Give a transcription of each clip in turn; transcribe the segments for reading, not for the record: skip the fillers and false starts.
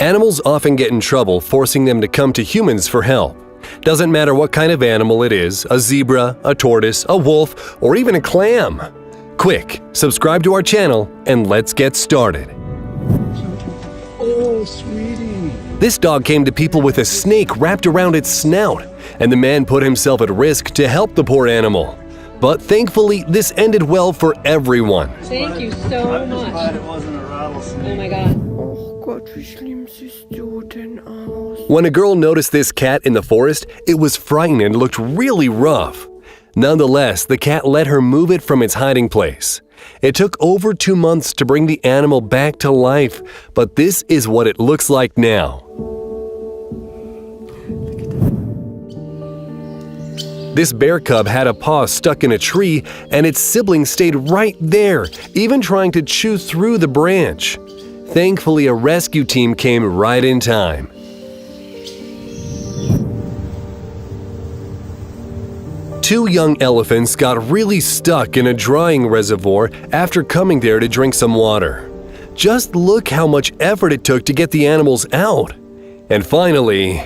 Animals often get in trouble, forcing them to come to humans for help. Doesn't matter what kind of animal it is, a zebra, a tortoise, a wolf, or even a clam. Quick, subscribe to our channel and let's get started. Oh, sweetie. This dog came to people with a snake wrapped around its snout, and the man put himself at risk to help the poor animal. But thankfully, this ended well for everyone. Thank you so I'm just much. glad it wasn't a rattlesnake. Oh my god. Oh Gott, wie schlimm siehst du denn aus? When a girl noticed this cat in the forest, it was frightened and looked really rough. Nonetheless, the cat let her move it from its hiding place. It took over 2 months to bring the animal back to life, but this is what it looks like now. This bear cub had a paw stuck in a tree, and its sibling stayed right there, even trying to chew through the branch. Thankfully, a rescue team came right in time. Two young elephants got really stuck in a drying reservoir after coming there to drink some water. Just look how much effort it took to get the animals out. And finally,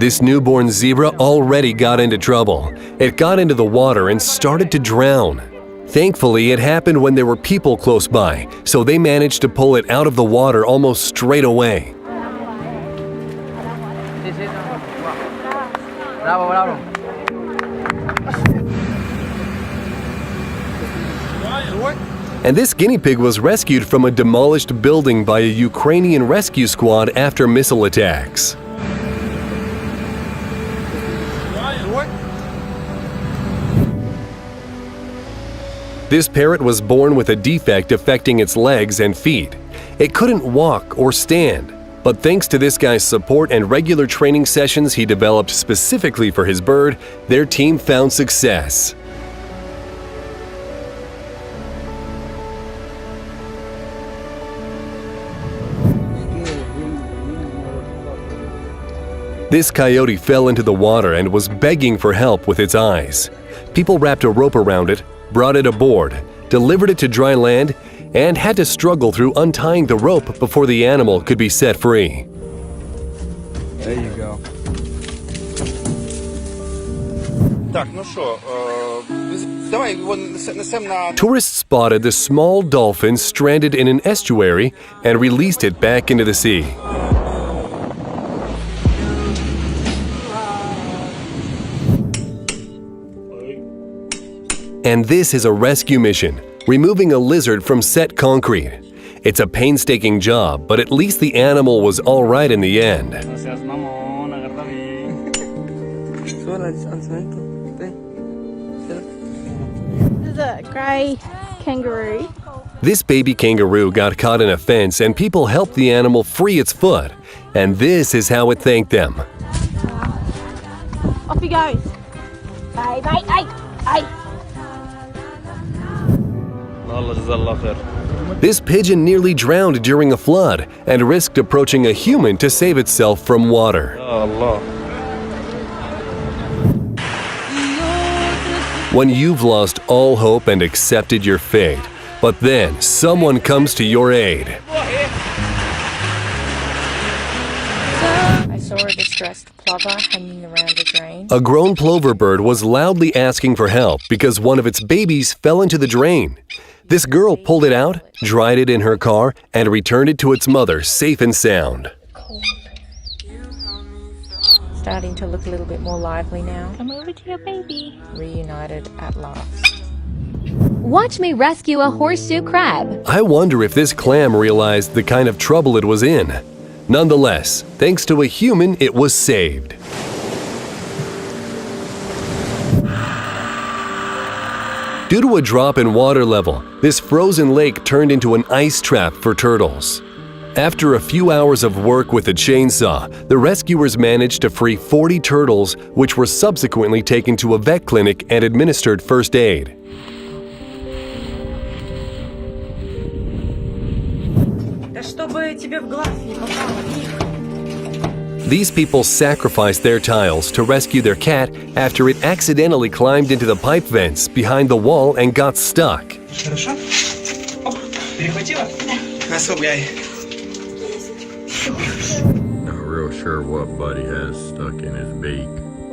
this newborn zebra already got into trouble. It got into the water and started to drown. Thankfully, it happened when there were people close by, so they managed to pull it out of the water almost straight away. And this guinea pig was rescued from a demolished building by a Ukrainian rescue squad after missile attacks. This parrot was born with a defect affecting its legs and feet. It couldn't walk or stand, but thanks to this guy's support and regular training sessions he developed specifically for his bird, their team found success. This coyote fell into the water and was begging for help with its eyes. People wrapped a rope around it, brought it aboard, delivered it to dry land, and had to struggle through untying the rope before the animal could be set free. There you go. Так, ну що, давай його несемо на... Tourists spotted the small dolphin stranded in an estuary and released it back into the sea. And this is a rescue mission, removing a lizard from set concrete. It's a painstaking job, but at least the animal was all right in the end. Gracias, mamón, agarra bien. This is a grey kangaroo. This baby kangaroo got caught in a fence and people helped the animal free its foot. And this is how it thanked them. Off he goes. Hey, mate, hey, hey. Allah jazallah khair. This pigeon nearly drowned during a flood and risked approaching a human to save itself from water. Ya Allah. When you've lost all hope and accepted your fate, but then someone comes to your aid. I saw a distressed plover hanging around a drain. A grown plover bird was loudly asking for help because one of its babies fell into the drain. This girl pulled it out, dried it in her car, and returned it to its mother safe and sound. Starting to look a little bit more lively now. Come over to your baby. Reunited at last. Watch me rescue a horseshoe crab. I wonder if this clam realized the kind of trouble it was in. Nonetheless, thanks to a human, it was saved. Due to a drop in water level, this frozen lake turned into an ice trap for turtles. After a few hours of work with a chainsaw, the rescuers managed to free 40 turtles, which were subsequently taken to a vet clinic and administered first aid. These people sacrificed their tiles to rescue their cat after it accidentally climbed into the pipe vents behind the wall and got stuck. Хорошо? Оп, перехватила? Особляй. Not real sure what Buddy has stuck in his beak.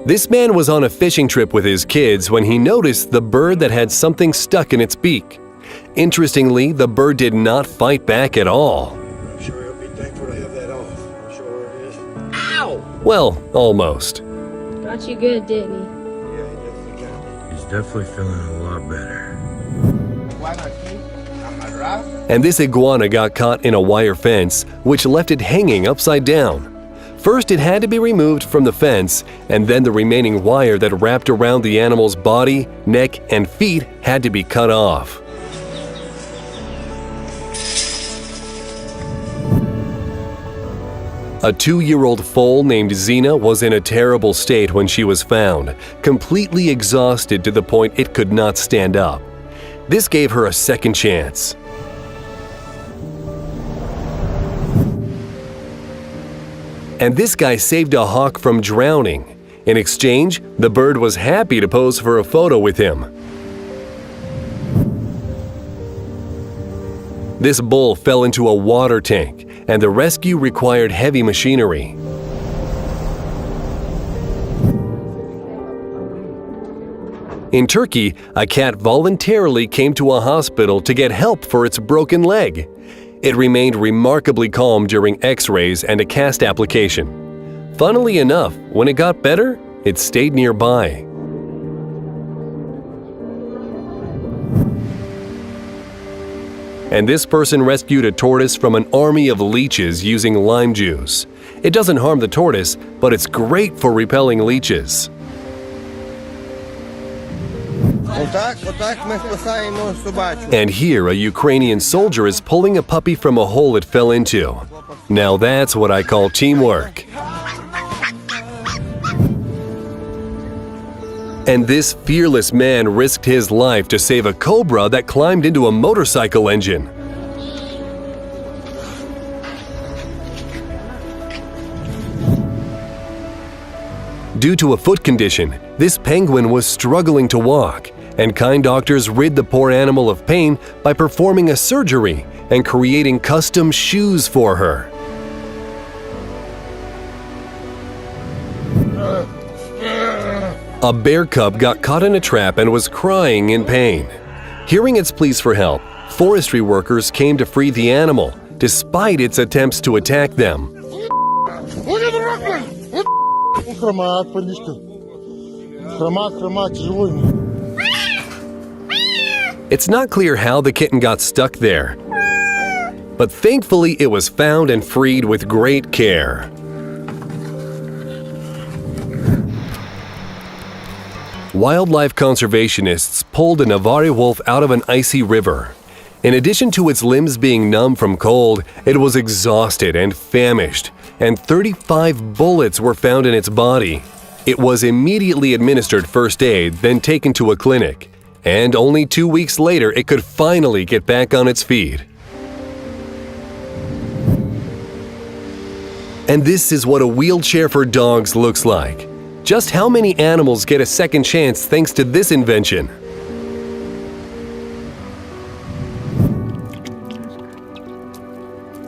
This man was on a fishing trip with his kids when he noticed the bird that had something stuck in its beak. Interestingly, the bird did not fight back at all. I'm sure he'll be thankful to have that off. I'm sure it is. Ow! Well, almost. Got you good, didn't he? Yeah, he definitely got me. He's definitely feeling a lot better. And this iguana got caught in a wire fence, which left it hanging upside down. First, it had to be removed from the fence, and then the remaining wire that wrapped around the animal's body, neck, and feet had to be cut off. A 2-year-old foal named Xena was in a terrible state when she was found, completely exhausted to the point it could not stand up. This gave her a second chance. And this guy saved a hawk from drowning. In exchange, the bird was happy to pose for a photo with him. This bull fell into a water tank, and the rescue required heavy machinery. In Turkey, a cat voluntarily came to a hospital to get help for its broken leg. It remained remarkably calm during x-rays and a cast application. Funnily enough, when it got better, it stayed nearby. And this person rescued a tortoise from an army of leeches using lime juice. It doesn't harm the tortoise, but it's great for repelling leeches. And here, a Ukrainian soldier is pulling a puppy from a hole it fell into. Now that's what I call teamwork. And this fearless man risked his life to save a cobra that climbed into a motorcycle engine. Due to a foot condition, this penguin was struggling to walk, and kind doctors rid the poor animal of pain by performing a surgery and creating custom shoes for her. A bear cub got caught in a trap and was crying in pain. Hearing its pleas for help, forestry workers came to free the animal, despite its attempts to attack them. It's not clear how the kitten got stuck there, but thankfully it was found and freed with great care. Wildlife conservationists pulled a Navarre wolf out of an icy river. In addition to its limbs being numb from cold, it was exhausted and famished, and 35 bullets were found in its body. It was immediately administered first aid, then taken to a clinic, and only 2 weeks later it could finally get back on its feet. And this is what a wheelchair for dogs looks like. Just how many animals get a second chance thanks to this invention?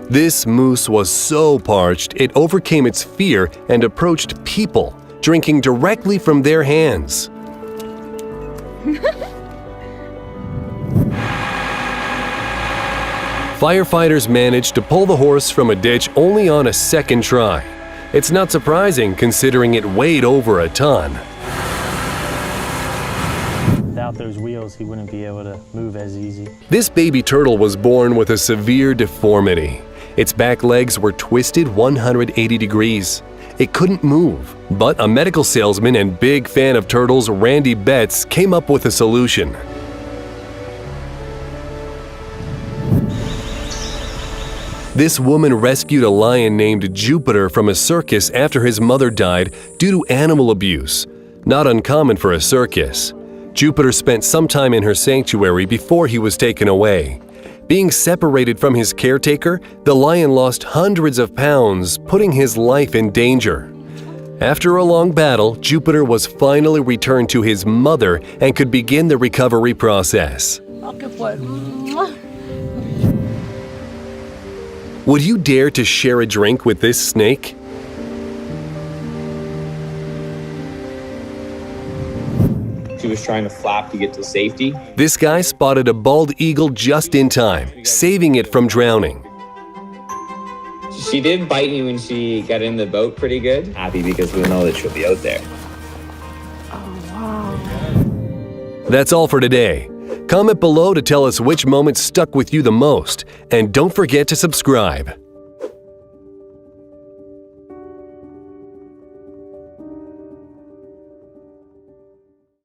This moose was so parched it overcame its fear and approached people, drinking directly from their hands. Firefighters managed to pull the horse from a ditch only on a second try. It's not surprising considering it weighed over a ton. Without those wheels, he wouldn't be able to move as easy. This baby turtle was born with a severe deformity. Its back legs were twisted 180 degrees. It couldn't move, but a medical salesman and big fan of turtles, Randy Betts, came up with a solution. This woman rescued a lion named Jupiter from a circus after his mother died due to animal abuse. Not uncommon for a circus. Jupiter spent some time in her sanctuary before he was taken away. Being separated from his caretaker, the lion lost hundreds of pounds, putting his life in danger. After a long battle, Jupiter was finally returned to his mother and could begin the recovery process. Would you dare to share a drink with this snake? She was trying to flap to get to safety. This guy spotted a bald eagle just in time, saving it from drowning. She did bite me when she got in the boat pretty good. Happy because we know that she'll be out there. That's all for today. Comment below to tell us which moment stuck with you the most, and don't forget to subscribe.